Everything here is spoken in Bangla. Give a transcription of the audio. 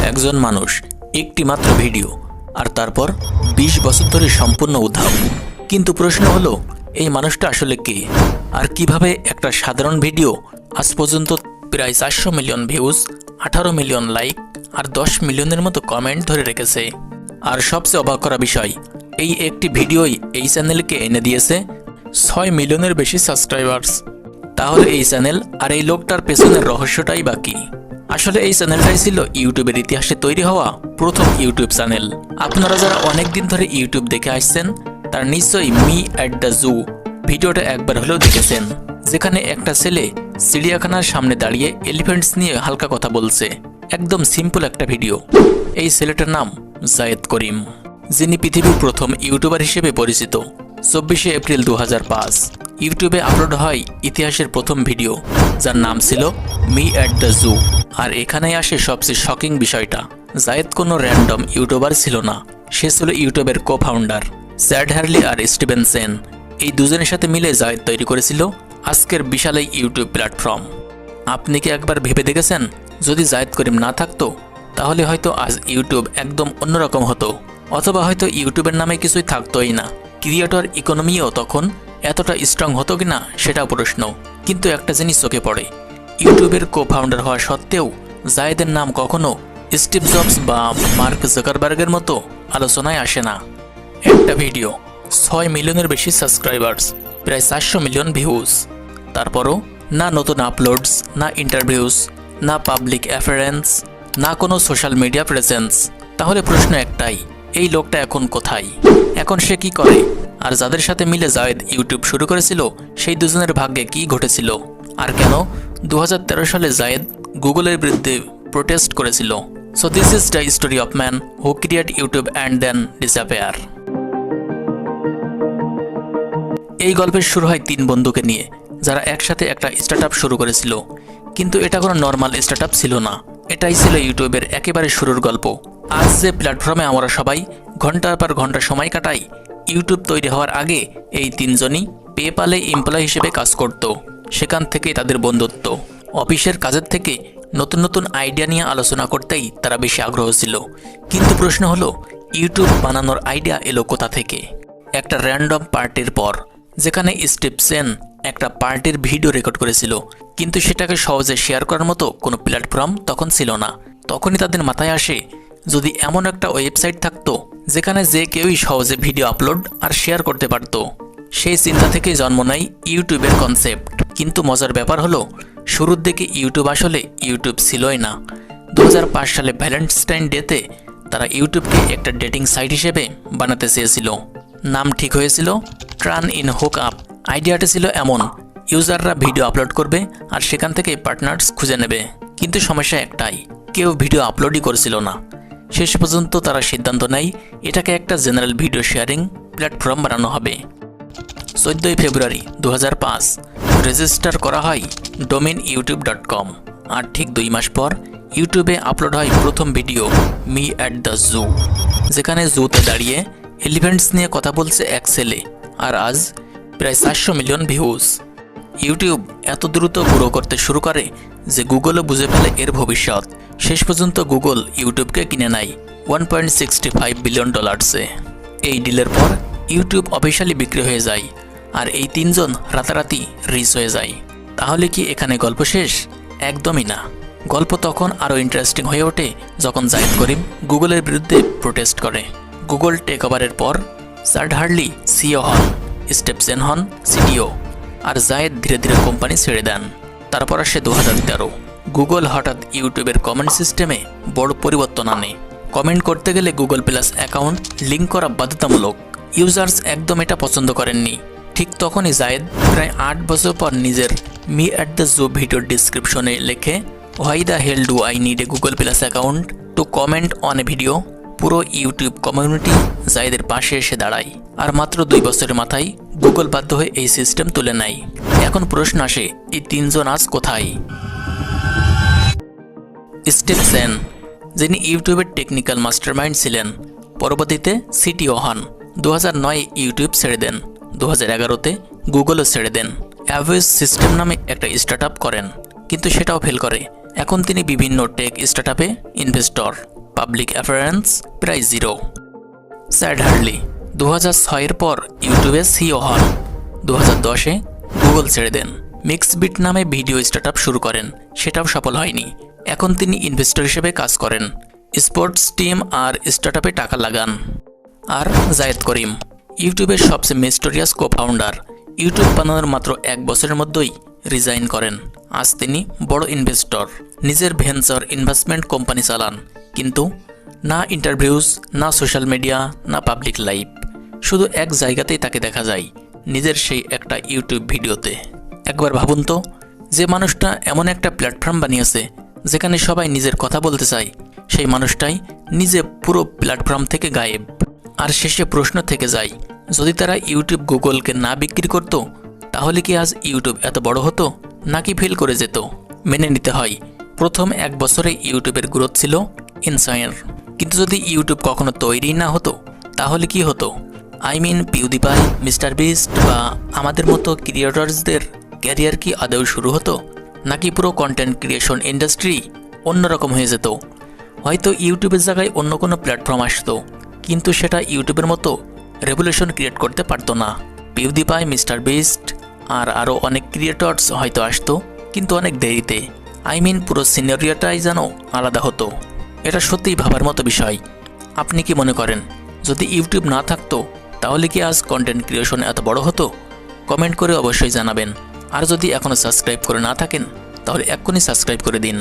একজন মানুষ, একটি মাত্র ভিডিও, আর তারপর 20 বছর ধরে সম্পূর্ণ উধাও। কিন্তু প্রশ্ন হলো, এই মানুষটা আসলে কে, আর কিভাবে একটা সাধারণ ভিডিও আজ পর্যন্ত প্রায় 400 মিলিয়ন ভিউজ, 18 মিলিয়ন লাইক আর 10 মিলিয়নের মতো কমেন্ট ধরে রেখেছে। আর সবচেয়ে অবাক করা বিষয়, এই একটি ভিডিওই এই চ্যানেলকে এনে দিয়েছে 6 মিলিয়নের বেশি সাবস্ক্রাইবার্স। তাহলে এই চ্যানেল আর এই লোকটার পেছনের রহস্যটাই বা কি? আসলে এই চ্যানেলটাই ছিল ইউটিউবের ইতিহাসে তৈরি হওয়া প্রথম ইউটিউব চ্যানেল। আপনারা যারা অনেক দিন ধরে ইউটিউব দেখে আসছেন, তার নিশ্চয়ই মি অ্যাট দ্য জু ভিডিওটা একবার হলেও দেখেছেন, যেখানে একটা ছেলে চিড়িয়াখানার সামনে দাঁড়িয়ে এলিফ্যান্টস নিয়ে হালকা কথা বলছে। একদম সিম্পল একটা ভিডিও। এই ছেলেটার নাম জায়েদ করিম, যিনি পৃথিবীর প্রথম ইউটিউবার হিসেবে পরিচিত। 24 এপ্রিল 2005 ইউটিউবে আপলোড হয় ইতিহাসের প্রথম ভিডিও, যার নাম ছিল মি অ্যাট দ্য জু। আর এখানেই আসে সবচেয়ে শকিং বিষয়টা, জায়েদ কোনো র্যান্ডম ইউটিউবার ছিল না, সে ছিল ইউটিউবের কো-ফাউন্ডার চ্যাড হারলি আর স্টিভেন সেন। এই দুজনের সাথে মিলে জায়েদ তৈরি করেছিল আজকের বিশাল এই ইউটিউব প্ল্যাটফর্ম। আপনি কি একবার ভেবে দেখেছেন, যদি জায়েদ করিম না থাকতো তাহলে হয়তো আজ ইউটিউব একদম অন্যরকম হতো, অথবা হয়তো ইউটিউবের নামে কিছুই থাকতোই না। ক্রিয়েটর ইকোনমিও তখন এতটা স্ট্রং হতো কিনা সেটাও প্রশ্ন। কিন্তু একটা জিনিস চোখে পড়ে, ইউটিউবের কো-ফাউন্ডার হওয়া সত্ত্বেও জায়েদের নাম কখনো স্টিভ জবস বা মার্ক জাকারবার্গের মতো আলোচনায় আসে না। একটা ভিডিও, 6 মিলিয়নের বেশি সাবস্ক্রাইবার্স, প্রায় 400 মিলিয়ন ভিউজ। তারপরও না নতুন আপলোডস, না ইন্টারভিউস, না পাবলিক অ্যাপিয়ারেন্স, না কোনো সোশ্যাল মিডিয়া প্রেজেন্স। তাহলে প্রশ্ন একটাই, এই লোকটা এখন কোথায়? এখন সে কি করে? আর যাদের সাথে মিলে জায়েদ ইউটিউব শুরু করেছিল, সেই দুজনের ভাগ্যে কি ঘটেছিল? আর কেন 2013 সালে জায়েদ গুগলের বিরুদ্ধে প্রোটেস্ট করেছিল? So this is the story of man who create YouTube and then disappear. এই গল্পের শুরু হয় 3 বন্ধুকে নিয়ে, যারা একসাথে একটা স্টার্টআপ শুরু করেছিল। কিন্তু এটা কোনো নর্মাল স্টার্টআপ ছিল না, এটাই ছিল ইউটিউবের একেবারে শুরুর গল্প। আজ যে প্ল্যাটফর্মে আমরা সবাই ঘন্টার পর ঘন্টা সময় কাটাই, ইউটিউব তৈরি হওয়ার আগে এই 3 জনই পেপ্যালে এমপ্লয়ি হিসেবে কাজ করত। সেখান থেকে তাদের বন্ধুত্ব। অফিসের কাজের থেকে নতুন নতুন আইডিয়া নিয়ে আলোচনা করতেই তারা বেশি আগ্রহ ছিল। কিন্তু প্রশ্ন হলো, ইউটিউব বানানোর আইডিয়া এলো কোথা থেকে? একটা র্যান্ডম পার্টির পর, যেখানে স্টিভ সেন একটা পার্টির ভিডিও রেকর্ড করেছিল, কিন্তু সেটাকে সহজে শেয়ার করার মতো কোনো প্ল্যাটফর্ম তখন ছিল না। তখনই তাদের মাথায় আসে, যদি এমন একটা ওয়েবসাইট থাকতো যেখানে যে কেউই সহজে ভিডিও আপলোড আর শেয়ার করতে পারত। সেই চিন্তা থেকে জন্ম নেয় ইউটিউবের কনসেপ্ট। কিন্তু মজার ব্যাপার হলো, শুরুর দিকে ইউটিউব আসলে ইউটিউব ছিলই না। 2005 সালে ভ্যালেন্টাইন ডেতে তারা ইউটিউবকে একটা ডেটিং সাইট হিসেবে বানাতে চেয়েছিল। নাম ঠিক হয়েছিল ট্রান ইন হুক আপ। আইডিয়াটা ছিল এমন, ইউজাররা ভিডিও আপলোড করবে আর সেখান থেকে পার্টনার্স খুঁজে নেবে। কিন্তু সমস্যা একটাই, কেউ ভিডিও আপলোডই করছিল না। শেষ পর্যন্ত তারা সিদ্ধান্ত নেয় এটাকে একটা জেনারেল ভিডিও শেয়ারিং প্ল্যাটফর্ম বানানো হবে। 14 ফেব্রুয়ারি 2005 রেজিস্টার করা হয় ডোমেন youtube.com। আর ঠিক 2 মাস পর ইউটিউবে আপলোড হয় প্রথম video me at the zoo, যেখানে জুতে দাঁড়িয়ে এলিফ্যান্টস নিয়ে কথা বলছে এক ছেলে। আর আজ প্রায় 400 মিলিয়ন ভিউজ। ইউটিউব এত দ্রুত গ্রো করতে শুরু করে যে গুগলও বুঝে ফেলে এর ভবিষ্যৎ। শেষ পর্যন্ত গুগল ইউটিউবকে কিনে নেয় $1.65 বিলিয়ন। এই ডিলের পর ইউটিউব অফিশিয়ালি বিক্রি হয়ে যায়, আর এই 3 জন রাতারাতি রিচ হয়ে যায়। তাহলে কি এখানে গল্প শেষ? একদমই না। গল্প তখন আরও ইন্টারেস্টিং হয়ে ওঠে যখন জায়েদ করিম গুগলের বিরুদ্ধে প্রোটেস্ট করে। গুগল টেক ওভারের পর চ্যাড হারলি সিইও হন, স্টিভ সেন হন সিটিও, আর জায়েদ ধীরে ধীরে কোম্পানি ছেড়ে দেন। তারপর আসে 2013। গুগল হঠাৎ ইউটিউবের কমেন্ট সিস্টেমে বড় পরিবর্তন আনে। কমেন্ট করতে গেলে গুগল প্লাস অ্যাকাউন্ট লিঙ্ক করা বাধ্যতামূলক। ইউজার্স একদম এটা পছন্দ করেননি। ঠিক তখনই জায়েদ প্রায় 8 বছর পর নিজের মি অ্যাট দ্য জু ভিডিওর ডিসক্রিপশনে লেখে, why the hell do I need a Google plus account to comment on a video. পুরো ইউটিউব কমিউনিটি জায়েদের পাশে এসে দাঁড়ায়। আর মাত্র 2 বছরের মাথায় গুগল বাধ্য হয়ে এই সিস্টেম তুলে নেয়। এখন প্রশ্ন আসে, এই 3 জন আজ কোথায়? স্টিভ সেন, যিনি ইউটিউবের টেকনিক্যাল মাস্টারমাইন্ড ছিলেন, পরবর্তীতে সিটিও হন। 2009 ইউটিউব ছেড়ে দেন। 2011তে গুগলও ছেড়ে দেন। অ্যাভয়েস সিস্টেম নামে একটা স্টার্টআপ করেন, কিন্তু সেটাও ফেল করে। এখন তিনি বিভিন্ন টেক স্টার্টআপে ইনভেস্টর। পাবলিক অ্যাপিয়ারেন্স প্রায় 0। স্যাড হার্লি 2006-এর পর ইউটিউবে সিও হন। 2010-এ গুগল ছেড়ে দেন। মিক্সবিট নামে ভিডিও স্টার্টআপ শুরু করেন, সেটাও সফল হয়নি। এখন তিনি ইনভেস্টর হিসেবে কাজ করেন, স্পোর্টস টিম আর স্টার্টআপে টাকা লাগান। আর জায়েদ করিম ইউটিউবের সবচেয়ে মিস্টোরিয়াস কো-ফাউন্ডার, ইউটিউব বানানোর মাত্র 1 বছরের মধ্যেই রিজাইন করেন। আজ তিনি বড় ইনভেস্টর, নিজের ভেঞ্চার ইনভেস্টমেন্ট কোম্পানি চালান, কিন্তু না ইন্টারভিউজ, না সোশ্যাল মিডিয়া, না পাবলিক লাইফ। শুধু এক জায়গাতেই তাকে দেখা যায়, নিজের সেই একটা ইউটিউব ভিডিওতে। একবার ভাবুন তো, যে মানুষটা এমন একটা প্ল্যাটফর্ম বানিয়েছে যেখানে সবাই নিজের কথা বলতে চায়, সেই মানুষটাই নিজে পুরো প্ল্যাটফর্ম থেকে গায়েব। আর শেষে প্রশ্ন থেকে যায়, যদি তারা ইউটিউব গুগলকে না বিক্রি করত, তাহলে কি আজ ইউটিউব এত বড় হতো, নাকি ফেল করে যেত? মেনে নিতে হয়, প্রথম 1 বছরে ইউটিউবের গ্রোথ ছিল ইনসাইন। কিন্তু যদি ইউটিউব কখনো তৈরি না হতো, তাহলে কি হতো? পিউডিপাই, মিস্টার বিস্ট বা আমাদের মতো ক্রিয়েটরসদের ক্যারিয়ার কি আদৌ শুরু হতো, নাকি পুরো কন্টেন্ট ক্রিয়েশন ইন্ডাস্ট্রি অন্যরকম হয়ে যেত? হয়তো ইউটিউবের জায়গায় অন্য কোনো প্ল্যাটফর্ম আসতো, কিন্তু সেটা ইউটিউবের মতো রেভলিউশন ক্রিয়েট করতে পারতো না। পিউডিপাই, মিস্টার বিস্ট আর আরও অনেক ক্রিয়েটরস হয়তো আসতো, কিন্তু অনেক দেরিতে। পুরো সিনারিওটাই যেন আলাদা হতো। এটা সত্যিই ভাবার মতো বিষয়। আপনি কি মনে করেন, যদি ইউটিউব না থাকতো, তাহলে কি আজ কন্টেন্ট ক্রিয়েশন এত বড় হতো? কমেন্ট করে অবশ্যই জানাবেন। আর যদি এখনও সাবস্ক্রাইব করে না থাকেন, তাহলে এক্ষুনি সাবস্ক্রাইব করে দিন।